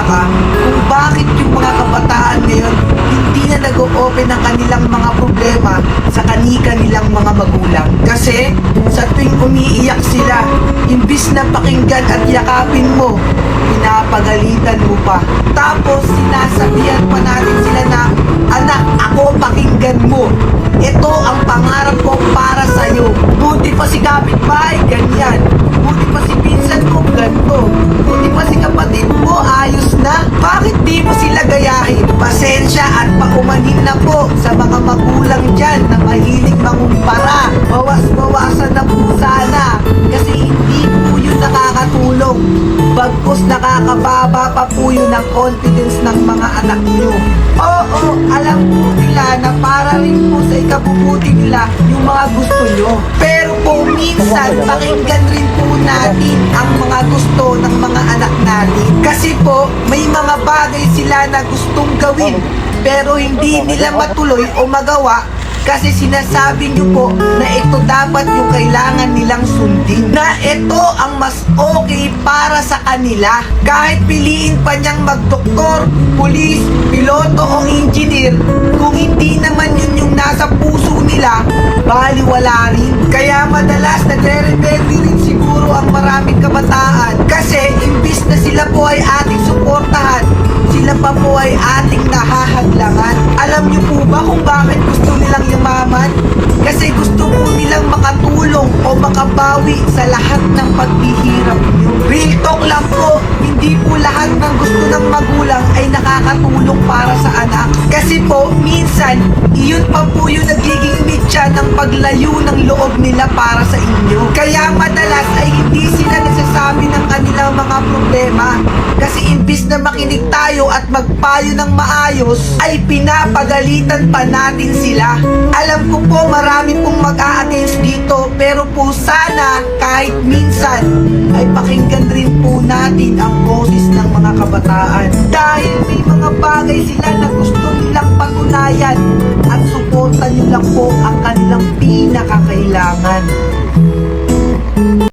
nagtataka kung bakit yung mga kabataan ngayon hindi na nag-o-open ang kanilang mga problema sa kani-kanilang mga magulang. Kasi sa tuwing umiiyak sila, imbis na pakinggan at yakapin mo, pinapagalitan mo pa. Tapos sinasabihan pa natin sila na, anak, ako pakinggan mo. Ito ang pangarap ko para sa'yo. Buti pa si kapitbahay, ganyan. Buti pa si pinsan ko, ganito. Buti pa si kapatid mo, ayos na. Bakit di mo sila gayahin? Pasensya at paumanin na po sa mga magulang dyan na mahilig mangumpara. Bawas-bawasan na po sana. Kasi hindi po yun nakakatulong. Bagkus nakakababa pa po yun ang confidence ng mga anak nyo. Oo, alam po nila na para rin po sa ikabubuti nila yung mga gusto nyo. Pero po minsan, pakinggan rin po natin ang mga gusto ng mga anak natin. Kasi po, may mga bagay sila na gustong gawin pero hindi nila matuloy o magawa kasi sinasabi nyo po na ito dapat yung kailangan nilang sundin. Na ito ang mas okay para sa kanila. Kahit piliin pa niyang magdoktor, pulis, piloto o engineer, kung hindi naman yun yung nasa puso nila, baliwala rin. Kaya madalas nagre-rebelde rin siguro ang maraming kabataan. Kasi imbis na sila po ay ating suportahan, sila pa po ay ating nahahadlangan. Alam niyo po ba kung bakit gusto nilang yumaman? Kasi gusto po nilang makatulong o makabawi sa lahat ng paghihirap niyo. Real talk lang po, hindi po lahat ng gusto ng magulang ay nakakatulong para sa anak. Kasi po, minsan, iyon pa po yung nagiging mitya ng paglayo ng loob nila para sa inyo. Kaya madalas ay hindi sila nagsasabi ng kanilang mga problema. Kasi imbis na makinig tayo at magpayo ng maayos, ay pinapagalitan pa natin sila. Alam ko po marami pong mag-a-against dito, pero po sana kahit minsan ay pakinggan rin po natin ang boses ng mga kabataan. Dahil may mga bagay sila na gusto nilang patunayan at suportan nyo lang po ang kanilang pinakakailangan.